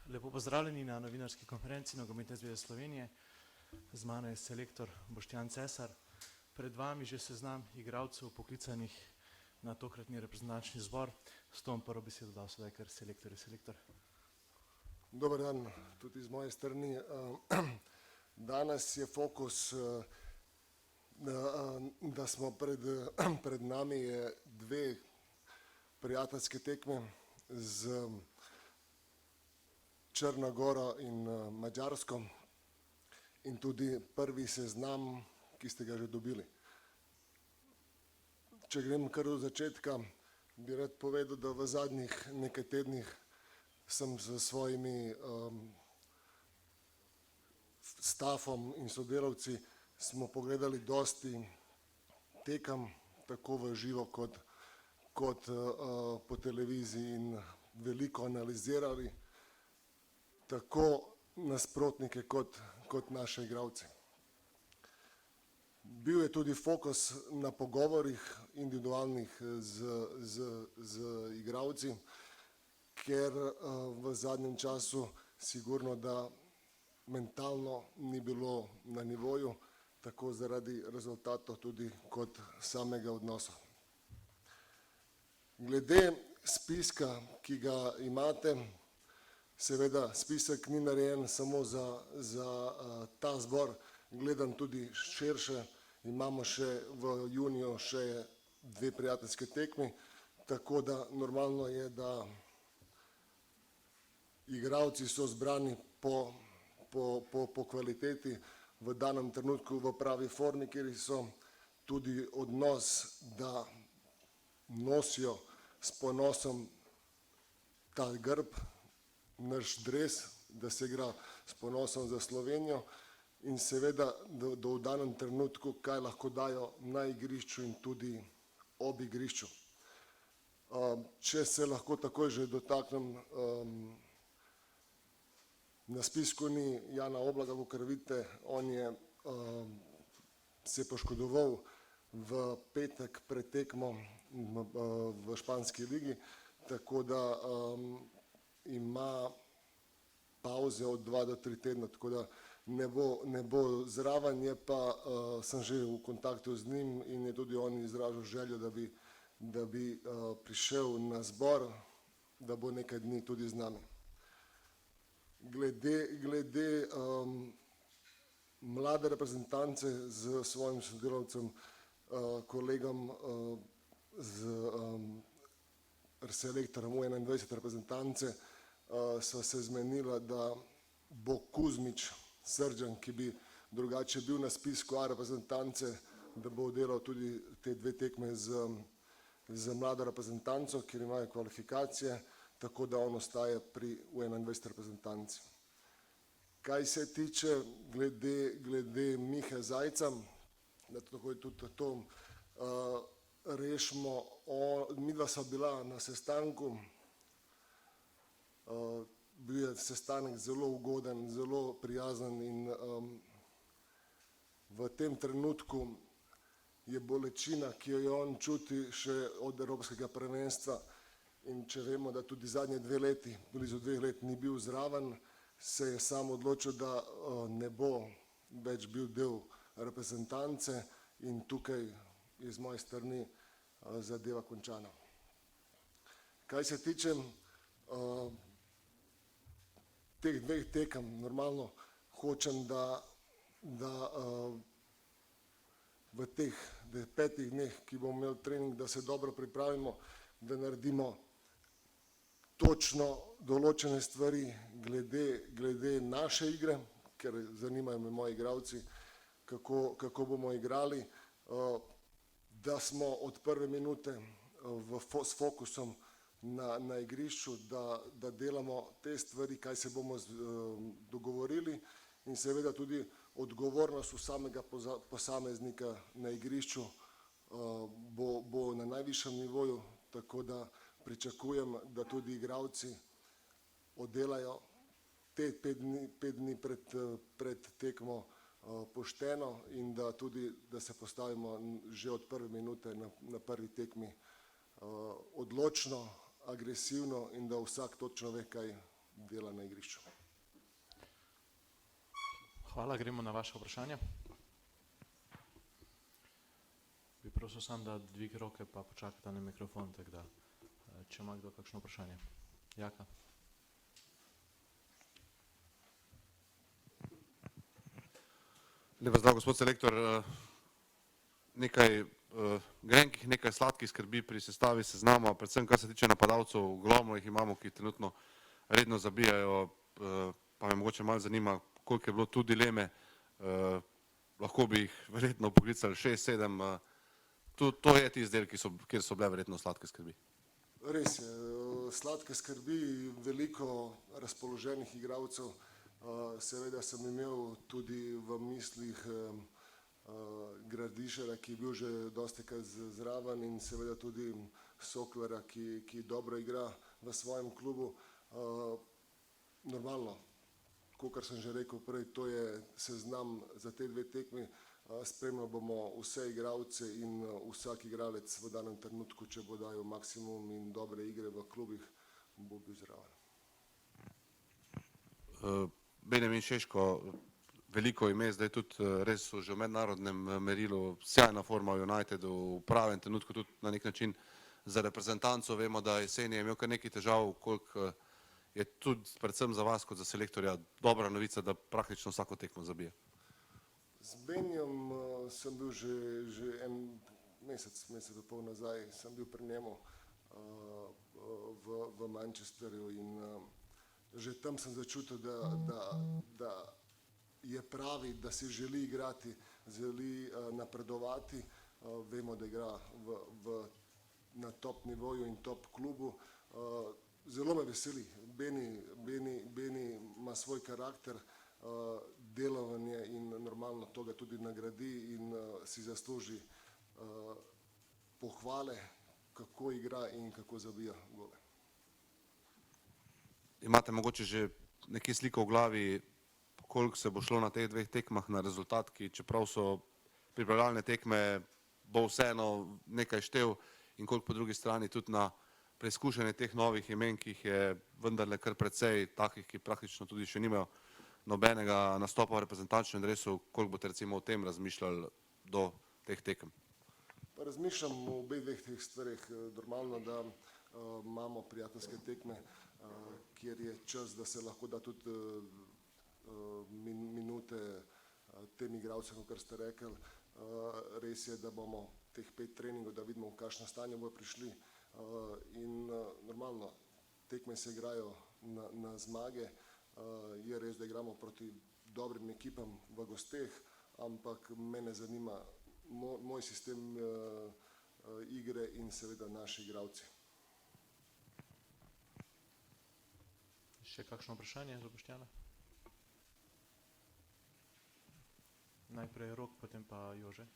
Lepo pozdravljeni na novinarski konferenci Nogometne zveze Slovenije. Z mano je selektor Boštjan Cesar. Pred vami že seznam igralcev poklicanih na tokratni reprezentančni zbor. S tom prvo besedo dal sedaj kar selektor. Dober dan, tudi z moje strani. Danes je fokus, da smo pred nami dve prijateljske tekme z Črno goro in Madžarsko in tudi prvi seznam, ki ste ga že dobili. Če grem kar od začetka, bi rad povedal, da v zadnjih nekaj tednih sem s svojimi stafom in sodelavci smo pogledali dosti tekem, tako v živo kot po televiziji in veliko analizirali tako nasprotnike kot naše igralce. Bil je tudi fokus na pogovorih individualnih z igralci, ker v zadnjem času sigurno, da mentalno ni bilo na nivoju, tako zaradi rezultatov tudi kot samega odnosa. Glede spiska, ki ga imate, seveda spisek ni narejen samo za ta zbor, gledam tudi širše, imamo še v juniju še dve prijateljske tekmi, tako da normalno je, da igralci so zbrani po kvaliteti v danem trenutku v pravi formi, kjer so tudi odnos, da nosijo s ponosom ta grb, naš dres, da se igra s ponosom za Slovenijo in seveda, da v danem trenutku, kaj lahko dajo na igrišču in tudi ob igrišču. Če se lahko takoj že dotaknem, na spisku ni Jana Oblaga, kakor vidite, on je se poškodoval v petek pred tekmo v španski ligi, tako da ima pauze od 2 do 3 tedna, tako da ne bo zraven, je pa sem že v kontaktu z njim in je tudi on izražal željo, da bi prišel na zbor, da bo nekaj dni tudi z nami. Glede mlade reprezentance s svojim sodelavcem, kolegom z selektorjem U21 reprezentance, sva se zmenila, da bo Kuzmič Srdjan, ki bi drugače bil na spisku A reprezentance, da bo delal tudi te dve tekme z mlado reprezentanco, kjer imajo kvalifikacije, tako da on ostaje pri U21 reprezentanci. Kaj se tiče glede Mihe Zajca, da tako je tudi to rešimo, midva sva bila na sestanku, bil je sestanek zelo ugoden, zelo prijazen in v tem trenutku je bolečina, ki jo on čuti še od evropskega prvenstva, in če vemo, da tudi zadnje 2 leti, blizu 2 let ni bil zraven, se je sam odločil, da ne bo več bil del reprezentance in tukaj je z moje strani zadeva končana. Kaj se tiče teh 2 tekem, normalno hočem, da v teh 5 dneh, ki bomo imeli trening, da se dobro pripravimo, da naredimo točno določene stvari glede naše igre, ker zanimajo me moji igralci, kako bomo igrali, da smo od prve minute s fokusom na igrišču, da delamo te stvari, kaj se bomo dogovorili, in seveda tudi odgovornost vsamega posameznika na igrišču bo na najvišjem nivoju, tako da pričakujem, da tudi igralci oddelajo te 5 dni pred tekmo pošteno in da se postavimo že od prve minute na prvi tekmi odločno, agresivno in da vsak točno ve, kaj dela na igrišču. Hvala, gremo na vaše vprašanje. Bi prosil sam, da dvig roke pa počakate na mikrofon, tako da, če ima kdo kakšno vprašanje. Jaka? Lep pozdrav, gospod selektor. Nekaj grenkih, nekaj sladkih skrbi pri sestavi seznama, predvsem kar se tiče napadalcev, ogromno jih imamo, ki trenutno redno zabijajo, pa me mogoče malo zanima, koliko je bilo tu dileme, lahko bi jih verjetno poklicali 6-7, to je tisti del, kjer so bile verjetno sladke skrbi. Res je, sladke skrbi, veliko razpoloženih igralcev, seveda sem imel tudi v mislih Gradišara, ki je bil že dostikrat zraven, in seveda tudi Soklerja, ki dobro igra v svojem klubu. Normalno, kakor sem že rekel prej, to je seznam za te dve tekmi, spremljali bomo vse igralce in vsak igralec v danem trenutku, če bo dajal maksimum in dobre igre v klubih, bo bil zraven. Benjamin Šeško, veliko ime, zdaj tudi res so že v mednarodnem merilu, sjajna forma v Unitedu, v pravem trenutku tudi na nek način za reprezentanco, vemo, da jesen je imel kar nekaj težav, koliko je tudi predvsem za vas kot za selektorja dobra novica, da praktično vsako tekmo zabije. Z Benjom sem bil že en mesec in pol nazaj, sem bil pri njemu v Manchesterju in že tam sem začutil, da je pravi, da si želi igrati, želi napredovati. Vemo, da igra na top nivoju in top klubu. Zelo me veseli, Beni ima svoj karakter, delovanje in normalno to ga tudi nagradi in si zasluži pohvale, kako igra in kako zabija gole. Imate mogoče že nekaj sliko v glavi, koliko se bo šlo na teh dveh tekmah na rezultat, ki čeprav so pripravljalne tekme, bo vseeno nekaj štev, in koliko po drugi strani tudi na preizkušanje teh novih imen, ki jih je vendarle kar precej, takih, ki praktično tudi še nimajo nobenega nastopa v reprezentančnem dresu, koliko boste recimo o tem razmišljali do teh tekem? Pa razmišljam o obeh dveh teh stvareh. Normalno, da imamo prijateljske tekme, kjer je čas, da se lahko da tudi minute tem igralcem, kar ste rekli. Res je, da bomo teh 5 treningov, da vidimo, v kakšno stanje bodo prišli. In normalno, tekme se igrajo na zmage. Je res, da igramo proti dobrim ekipam v gosteh, ampak mene zanima moj sistem igre in seveda naši igralci. Še kakšno vprašanje za Boštjana? Najprej Rok, potem pa Jože.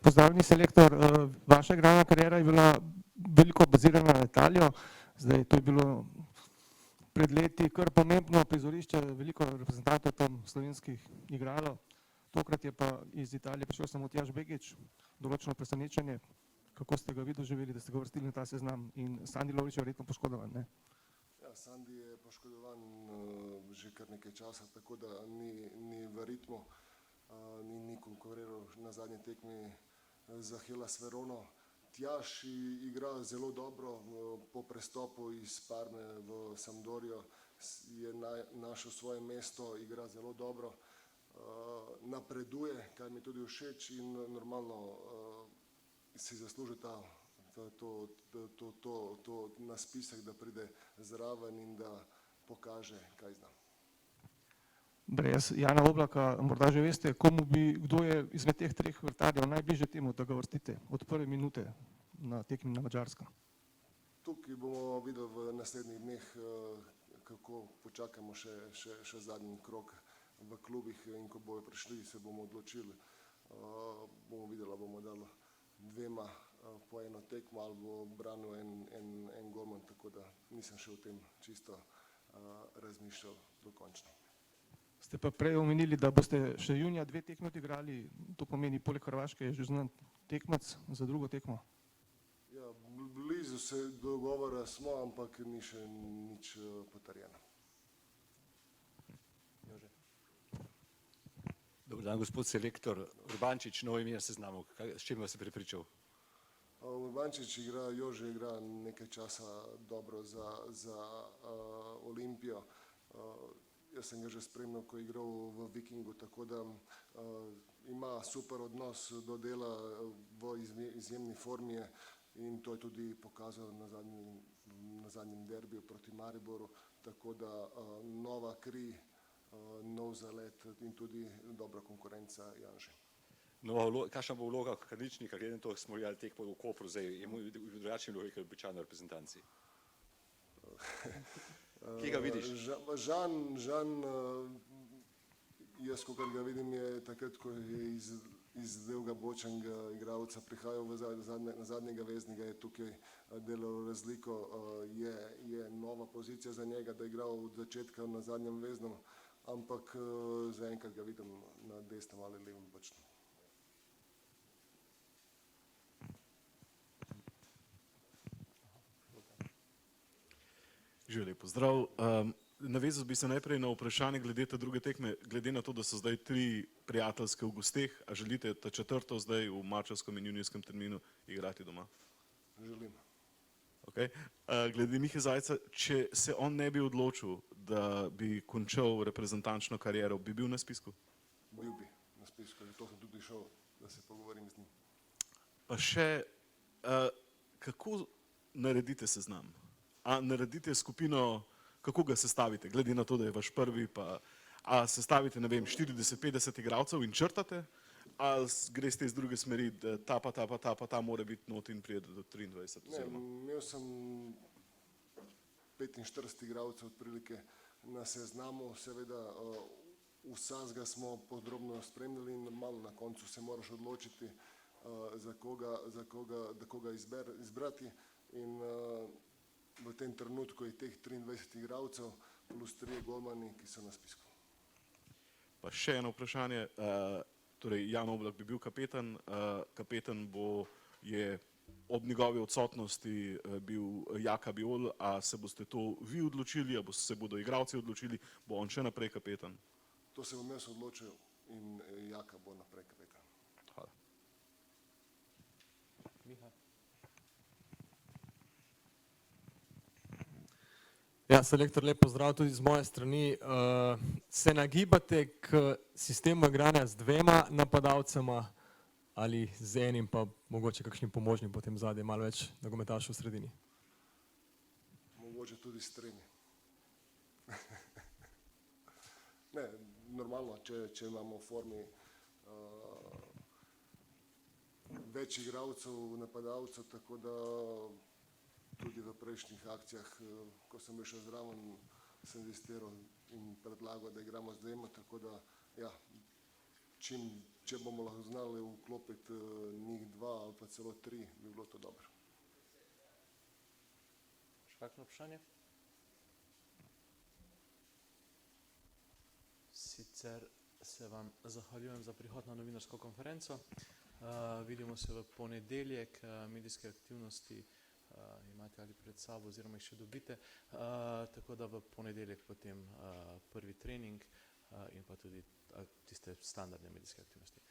Pozdravljeni selektor, vaša igralna kariera je bila veliko bazirana na Italijo, zdaj to je bilo pred leti kar pomembno prizorišče, veliko reprezentantov tam slovenskih igralo, tokrat je pa iz Italije prišel samo Matjaž Begić, določeno presenečenje, kako ste ga vi doživeli, da ste ga uvrstili na ta seznam, in Sandi Lovrič je verjetno poškodovan, ne? Ja, Sandi je poškodovan že kar nekaj časa, tako da ni v ritmu, ni konkuriral na zadnji tekmi za Hellas Verono. Tjaž igra zelo dobro, po prestopu iz Parme v Sampdorijo je našel svoje mesto, igra zelo dobro, napreduje, kar mi tudi všeč, in normalno si zasluži to naspisek, da pride zraven in da pokaže, kaj zna. Brez Jana Oblaka, morda že veste, kdo je izmed teh 3 vratarjev najbližje temu, da ga vrstite od prve minute na tekmi na Madžarskem? Tukaj bomo videli v naslednjih dneh, kako počakamo še zadnji krog v klubih, in ko bojo prišli, se bomo odločili. Bomo videli, bomo dali 2 po eno tekmo ali bo branil en golman, tako da nisem še o tem čisto razmišljal dokončno. Ste pa prej omenili, da boste še junija 2 tekme odigrali, to pomeni poleg Hrvaške je že znan tekmec za drugo tekmo? Ja, blizu se dogovora smo, ampak ni še nič potrjeno. Dober dan, gospod selektor. Urbančič, novo ime na seznamu. S čim vas je prepričal? Urbančič igra, Jože igra nekaj časa dobro za Olimpijo. Jaz sem ga že spremljal, ko je igral v Vikingu, tako da ima super odnos do dela, v izjemni formi je in to je tudi pokazal na zadnjem derbiju proti Mariboru, tako da nova kri, nov zalet in tudi dobra konkurenca Janže. Kakšna bo vloga Kaničnika, glede na to, smo igrali tekmo v Kopru, zdaj je mu drugačen vlogi, kot običajno v reprezentanci? Kje ga vidiš? Žan, jaz, kot ga vidim, je takrat, ko je iz dolga bočnega igralca prihajal na zadnjega veznika, je tukaj delal razliko, je nova pozicija za njega, da je igral od začetka na zadnjem veznem, ampak zaenkrat ga vidim na desnem ali levem bočnem. Že lep pozdrav. Navezal bi se najprej na vprašanje glede te druge tekme, glede na to, da so zdaj 3 prijateljske v gosteh, a želite ta 4. zdaj v marčevskem in junijskem terminu igrati doma? Želim. Okay. Glede Mihe Zajca, če se on ne bi odločil, da bi končal reprezentančno kariero, bi bil na spisku? Bil bi na spisku, zato sem tudi šel, da se pogovorim z njim. Pa še, kako naredite seznam? A naredite skupino, kako ga sestavite, glede na to, da je vaš prvi, pa a sestavite, ne vem, 40-50 igralcev in črtate, a greste iz druge smeri, da ta mora biti not in prije do 23? Ne, imel sem 45 igralcev odprilike na seznamu, seveda vsakega smo podrobno spremljali in malo na koncu se moraš odločiti, za koga izbrati in v tem trenutku je teh 23 igralcev plus 3 golmani, ki so na spisku. Pa še eno vprašanje, torej Jan Oblak bi bil kapetan, kapetan je ob njegovi odsotnosti bil Jaka Biol, a se boste to vi odločili, a se bodo igralci odločili, bo on še naprej kapetan? To se bom jaz odločil in Jaka bo naprej kapetan. Hvala. Ja, selektor, lep pozdrav tudi z moje strani. Se nagibate k sistemu igranja z 2 napadalcema ali z enim, pa mogoče kakšnim pomožnim potem zadnje, malo več nogometašev v sredini? Mogoče tudi s 3. Ne, normalno, če imamo v formi več igralcev, napadalcev, tako da tudi v prejšnjih akcijah, ko sem bil še zraven, sem inzistiral in predlagal, da igramo z 2, tako da ja, če bomo lahko znali vklopiti njih 2 ali pa celo 3, bi bilo to dobro. Še kakšno vprašanje? Sicer se vam zahvaljujem za prihod na novinarsko konferenco. Vidimo se v ponedeljek, medijske aktivnosti imate ali pred sabo oziroma jih še dobite, tako da v ponedeljek potem prvi trening in pa tudi tiste standardne medijske aktivnosti.